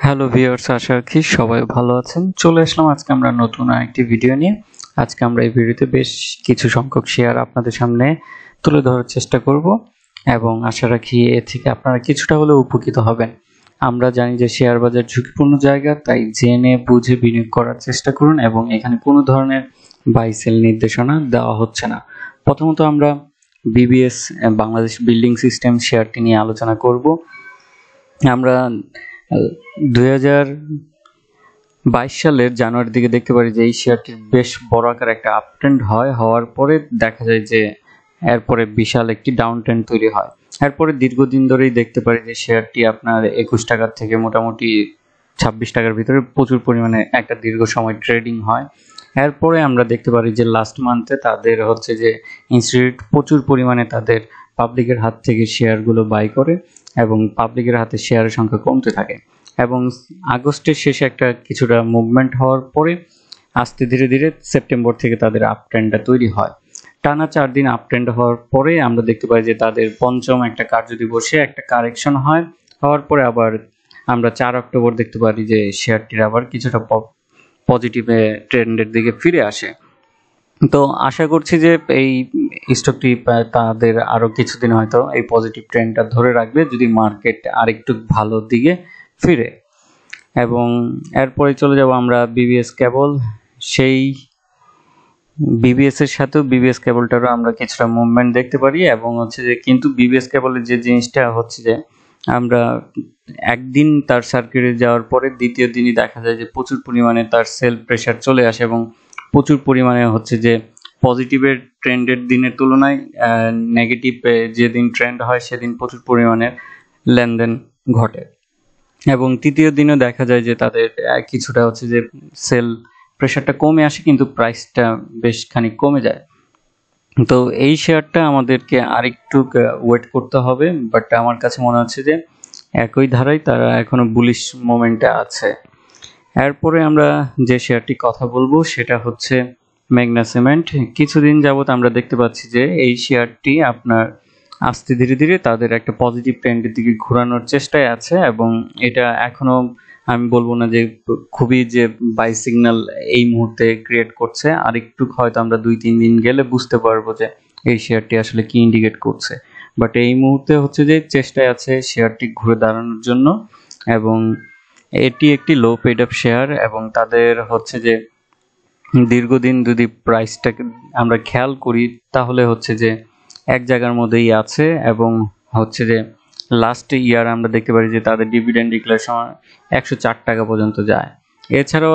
Hello viewers, আশা রাখি সবাই ভালো আছেন। চলে আসলাম আজকে আমরা নতুন আরেকটি ভিডিও নিয়ে। আজকে আমরা এই ভিডিওতে বেশ কিছু সংখ্যক শেয়ার আপনাদের সামনে তুলে ধরার চেষ্টা করব এবং আশা রাখি এ থেকে আপনারা কিছুটা হলেও উপকৃত হবেন। আমরা জানি যে শেয়ার বাজার ঝুঁকিপূর্ণ জায়গা, তাই জেনে বুঝে বিনিয়োগ করার চেষ্টা করুন এবং এখানে কোনো ধরনের বাই সেল নির্দেশনা দেওয়া হচ্ছে না। প্রথমত আমরা বিবিএস বাংলাদেশ বিল্ডিং সিস্টেম শেয়ারটি নিয়ে আলোচনা করব। আমরা 2022 সালের জানুয়ারির দিকে দেখতে পারি যে এই শেয়ারটির বেশ বড় আকার একটা আপ ট্রেন্ড হওয়ার পরে দেখা যায় যে এরপরে বিশাল একটি ডাউন ট্রেন্ড তৈরি হয়। এরপরে দীর্ঘদিন ধরেই দেখতে পারি যে শেয়ারটি আপনার 21 টাকার থেকে মোটামুটি 26 টাকার ভিতরে প্রচুর পরিমাণে একটা দীর্ঘ সময় ট্রেডিং হয়। এরপরে আমরা দেখতে পারি যে লাস্ট মান্থে তাদের হচ্ছে যে ইনস্টিটিউট প্রচুর পরিমাণে তাদের পাবলিকের হাত থেকে শেয়ারগুলো বাই করে এবং পাবলিকের হাতে শেয়ারের সংখ্যা কমতে থাকে এবং আগস্টের শেষে একটা কিছুটা মুভমেন্ট হওয়ার পরে আস্তে ধীরে ধীরে সেপ্টেম্বর থেকে তাদের আপ ট্রেন্ডটা তৈরি হয়। টানা 4 দিন আপ ট্রেন্ড হওয়ার পরে আমরা দেখতে পাই যে তাদের পঞ্চম একটা কার্যদিবসে একটা কারেকশন হওয়ার পরে আবার আমরা 4 অক্টোবর দেখতে পারি যে শেয়ারটির আবার কিছুটা পজিটিভ ট্রেন্ডের দিকে ফিরে আসে। তো আশা করছি যে এই স্টকটি তাদের আরো কিছুদিন হয়তো এই পজিটিভ ট্রেন্ডটা ধরে রাখবে যদি মার্কেট আরেকটু ভালো দিকে ফিরে। এবং এরপরে চলে যাব আমরা বিবিএস কেবল। সেই বিবিএস এর সাথেও বিবিএস কেবলটারও আমরা কিছুটা মুভমেন্ট দেখতে পারি এবং হচ্ছে যে কিন্তু বিবিএস কেবলের যে জিনিসটা হচ্ছে যে আমরা একদিন তার সার্কিটে যাওয়ার পরে দ্বিতীয় দিনই দেখা যায় যে প্রচুর পরিমাণে তার সেল প্রেসার চলে আসে এবং প্রচুর পরিমাণে হচ্ছে যে পজিটিভের ট্রেন্ডের দিনের তুলনায় নেগেটিভ যেদিন ট্রেন্ড হয় সেদিন প্রচুর পরিমাণে লেনদেন ঘটে এবং তৃতীয় দিনও দেখা যায় যে তাদের কিছুটা হচ্ছে যে সেল প্রেসারটা কমে আসে কিন্তু প্রাইসটা বেশ খানিক কমে যায়। তো এই শেয়ারটা আমাদেরকে আরেকটু ওয়েট করতে হবে, বাট আমার কাছে মনে হচ্ছে যে একই ধারায় তারা এখনো বুলিশ মোমেন্টে আছে। এরপরে আমরা যে শেয়ারটি কথা বলবো সেটা হচ্ছে মেঘনা সিমেন্ট। কিছুদিন যাবত আমরা দেখতে পাচ্ছি যে এই শেয়ারটি আপনার আস্তে ধীরে ধীরে তাদের একটা পজিটিভ ট্রেন্ডের দিকে ঘোরানোর চেষ্টায় আছে এবং এটা এখনো আমি বলবো না যে খুবই যে বাই সিগন্যাল এই মুহূর্তে ক্রিয়েট করছে, আর একটু হয়তো আমরা 2-3 দিন গেলে বুঝতে পারবো যে এই শেয়ারটি আসলে কি ইন্ডিকেট করছে। বাট এই মুহূর্তে হচ্ছে যে চেষ্টায় আছে শেয়ারটি ঘুরে দাঁড়ানোর জন্য এবং এটি একটি লো পেড আপ শেয়ার এবং তাদের হচ্ছে যে দীর্ঘদিন যদি প্রাইসটাকে আমরা খেয়াল করি তাহলে হচ্ছে যে এক জায়গার মধ্যেই আছে এবং হচ্ছে যে লাস্ট ইয়ার আমরা দেখতে পারি যে তাদের ডিভিডেন্ড ডিক্লারেশন 104 টাকা পর্যন্ত যায়। এছাড়াও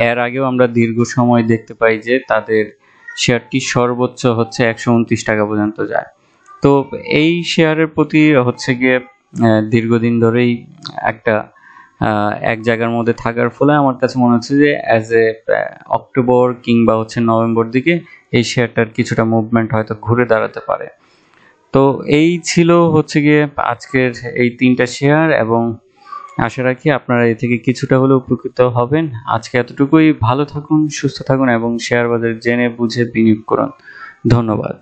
এর আগেও আমরা দীর্ঘ সময় দেখতে পাই যে তাদের শেয়ারটি সর্বোচ্চ হচ্ছে 129 টাকা পর্যন্ত যায়। তো এই শেয়ারের প্রতি হচ্ছে গিয়ে দীর্ঘদিন ধরেই একটা এক জায়গার মধ্যে থাকার ফলে আমার কাছে মনে হচ্ছে যে অ্যাজ এ অক্টোবর কিংবা হচ্ছে নভেম্বর দিকে এই শেয়ারটার কিছুটা মুভমেন্ট হয়তো ঘুরে দাঁড়াতে পারে। তো এই ছিল হচ্ছে গিয়ে আজকের এই 3টা শেয়ার এবং আশা রাখি আপনারা এ থেকে কিছুটা হলেও উপকৃত হবেন। আজকে এতটুকুই। ভালো থাকুন, সুস্থ থাকুন এবং শেয়ার বাজার জেনে বুঝে বিনিয়োগ করুন। ধন্যবাদ।